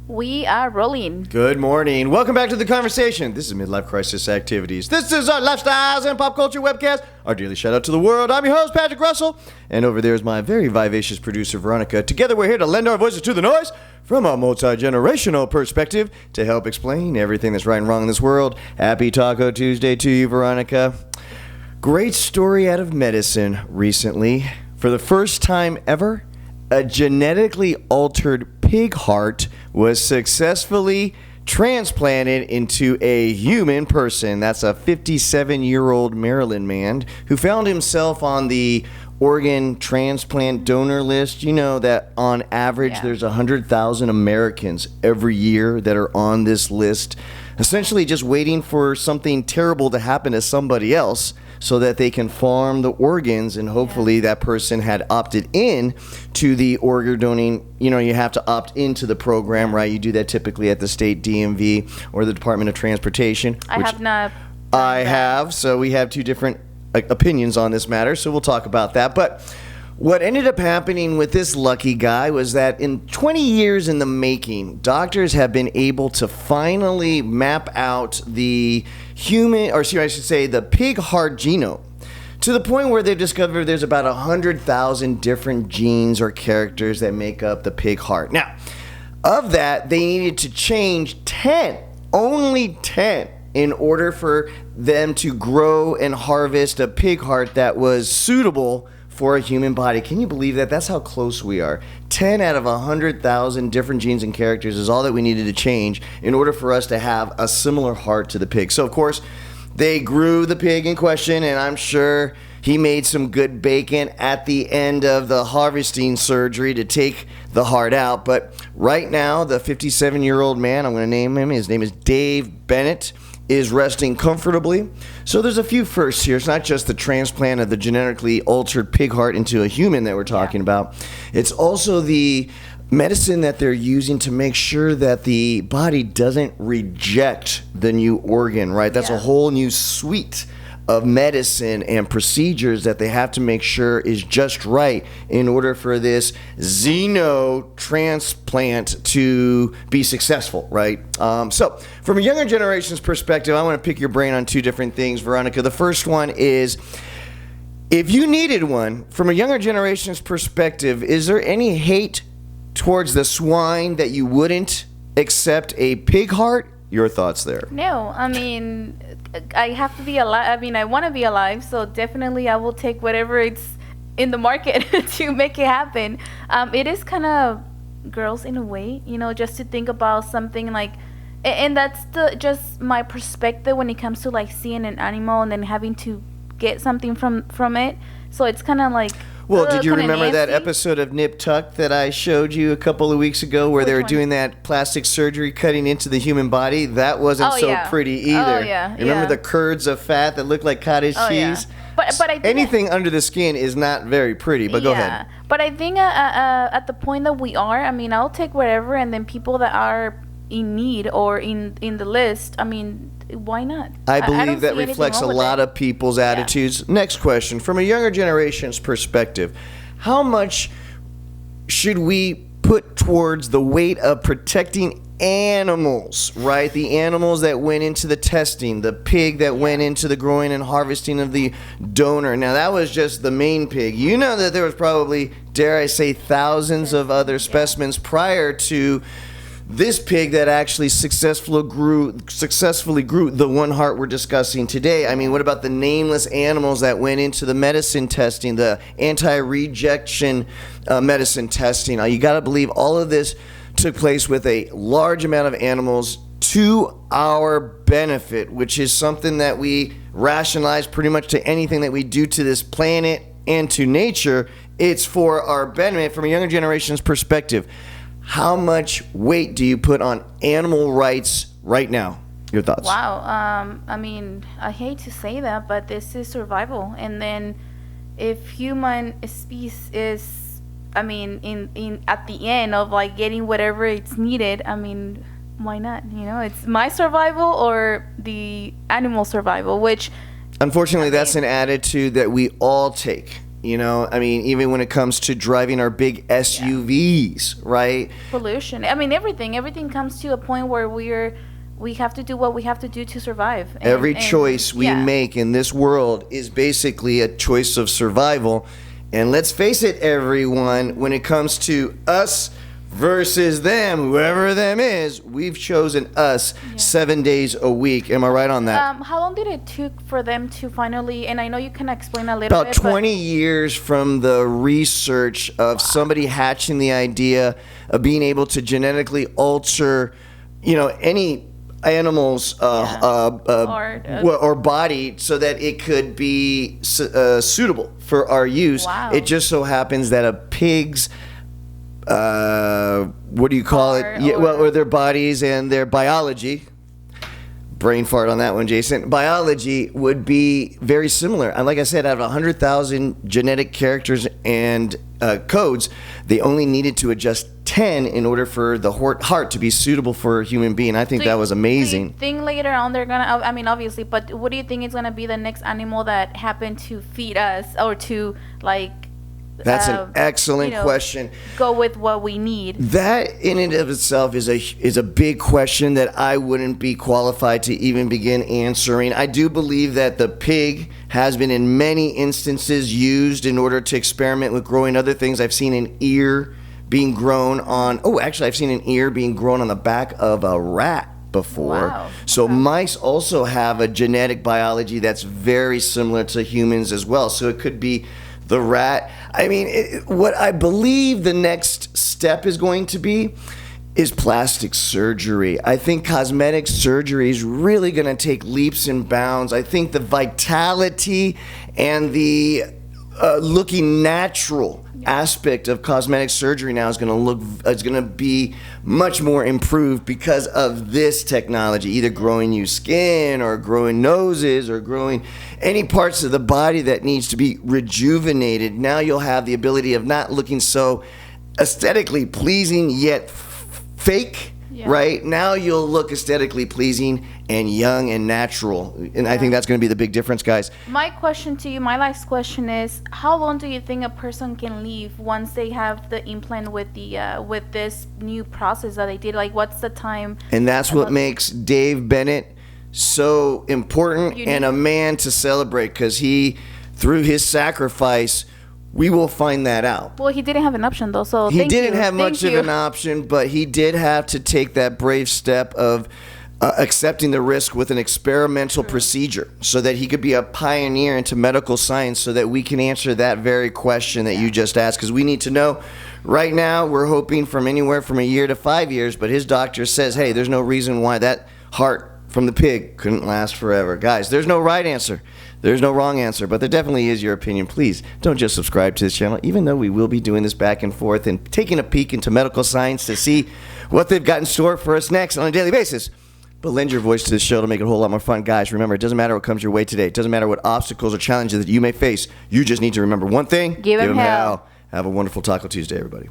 We are rolling. Good morning. Welcome back to The Conversation. This is Midlife Crisis Activities. This is our lifestyles and pop culture webcast, our daily shout out to the world. I'm your host, Patrick Russell, and over there is my very vivacious producer, Veronica. Together, we're here to lend our voices to the noise from a multi-generational perspective to help explain everything that's right and wrong in this world. Happy Taco Tuesday to you, Veronica. Great story out of medicine recently. For the first time ever, a genetically altered pig heart was successfully transplanted into a human person. That's a 57-year-old Maryland man who found himself on the organ transplant donor list. You know that on average there's 100,000 Americans every year that are on this list, essentially just waiting for something terrible to happen to somebody else so that they can farm the organs, and hopefully that person had opted in to the organ donating. You know, you have to opt into the program, right? You do that typically at the state DMV or the Department of Transportation. I have not. I have, so we have two different opinions on this matter, so we'll talk about that. But what ended up happening with this lucky guy was that in 20 years in the making, doctors have been able to finally map out the the pig heart genome to the point where they've discovered there's about 100,000 different genes or characters that make up the pig heart. Now, of that, they needed to change 10, only 10, in order for them to grow and harvest a pig heart that was suitable for a human body. Can you believe that? That's how close we are. 10 out of 100,000 different genes and characters is all that we needed to change in order for us to have a similar heart to the pig. So, of course, they grew the pig in question, and I'm sure he made some good bacon at the end of the harvesting surgery to take the heart out. But right now, the 57-year-old man, I'm going to name him, his name is Dave Bennett, is resting comfortably. So there's a few firsts here. It's not just the transplant of the genetically altered pig heart into a human that we're talking about. It's also the medicine that they're using to make sure that the body doesn't reject the new organ, right? That's a whole new suite of medicine and procedures that they have to make sure is just right in order for this Xenotransplant to be successful, right? So from a younger generation's perspective, I want to pick your brain on two different things, Veronica. The first one is, if you needed one, from a younger generation's perspective, is there any hate towards the swine that you wouldn't accept a pig heart? Your thoughts there? No, I mean, I have to be alive. I mean, I want to be alive, so definitely I will take whatever it's in the market to make it happen. It is kind of gross in a way, you know, just to think about something like, and that's just my perspective when it comes to like seeing an animal and then having to get something from it. So it's kind of like, well, did you remember that episode of Nip Tuck that I showed you a couple of weeks ago where they were doing that plastic surgery cutting into the human body? That wasn't pretty either. Remember the curds of fat that looked like cottage cheese? But I think anything under the skin is not very pretty, but go ahead. But I think at the point that we are, I mean, I'll take whatever, and then people that are in need or in the list, I mean, why not? I believe that reflects a lot of people's attitudes. Next question. From a younger generation's perspective, how much should we put towards the weight of protecting animals, right? The animals that went into the testing, the pig that went into the growing and harvesting of the donor. Now, that was just the main pig. You know that there was probably, dare I say, thousands of other specimens prior to this pig that actually successfully grew the one heart we're discussing today. I mean, what about the nameless animals that went into the medicine testing, the anti-rejection medicine testing? You got to believe all of this took place with a large amount of animals to our benefit, which is something that we rationalize pretty much to anything that we do to this planet and to nature. It's for our benefit. From a younger generation's perspective, how much weight do you put on animal rights right now? Your thoughts? Wow. I mean, I hate to say that, but this is survival. And then if human species is, I mean, in at the end of like getting whatever it's needed, I mean, why not? You know, it's my survival or the animal survival, which unfortunately that's an attitude that we all take You know, I mean, even when it comes to driving our big SUVs, right? Pollution. I mean, everything comes to a point where we have to do what we have to do to survive. Every choice we make in this world is basically a choice of survival. And let's face it, everyone, when it comes to us versus them, whoever them is, we've chosen us 7 days a week. Am I right on that? How long did it took for them to finally, and I know you can explain a little About 20 years from the research of somebody hatching the idea of being able to genetically alter, you know, any animal's or body so that it could be suitable for our use. Wow. It just so happens that a pig's what do you call it? Yeah, well, or their bodies and their biology. Brain fart on that one, Jason. Biology would be very similar. And like I said, out of 100,000 genetic characters and codes, they only needed to adjust 10 in order for the heart to be suitable for a human being. I think that was amazing. Do you think later on they're gonna? I mean, obviously, but what do you think is gonna be the next animal that happened to feed us or to like? That's an excellent question. Go with what we need. That in and of itself is a big question that I wouldn't be qualified to even begin answering. I do believe that the pig has been in many instances used in order to experiment with growing other things. I've seen an ear being grown on, I've seen an ear being grown on the back of a rat before. Wow. So mice also have a genetic biology that's very similar to humans as well. So it could be the rat. I mean, what I believe the next step is going to be is plastic surgery. I think cosmetic surgery is really going to take leaps and bounds. I think the vitality and the looking natural aspect of cosmetic surgery now is going to be much more improved because of this technology, either growing new skin or growing noses or growing any parts of the body that needs to be rejuvenated. Now you'll have the ability of not looking so aesthetically pleasing yet fake. Right? Now you'll look aesthetically pleasing and young and natural. And I think that's going to be the big difference, guys. My question to you, my last question is, how long do you think a person can live once they have the implant with the with this new process that they did? Like, what's the time? And that's what makes Dave Bennett so important and a man to celebrate, because he, through his sacrifice, we will find that out. Well, he didn't have an option, though, so he didn't have much of an option, but he did have to take that brave step of accepting the risk with an experimental procedure so that he could be a pioneer into medical science, so that we can answer that very question that you just asked, because we need to know. Right now, we're hoping from anywhere from a year to 5 years, but his doctor says, hey, there's no reason why that heart from the pig couldn't last forever. Guys, there's no right answer. There's no wrong answer, but there definitely is your opinion. Please don't just subscribe to this channel, even though we will be doing this back and forth and taking a peek into medical science to see what they've got in store for us next on a daily basis. But lend your voice to this show to make it a whole lot more fun. Guys, remember, it doesn't matter what comes your way today. It doesn't matter what obstacles or challenges that you may face. You just need to remember one thing. Give 'em hell. Have a wonderful Taco Tuesday, everybody.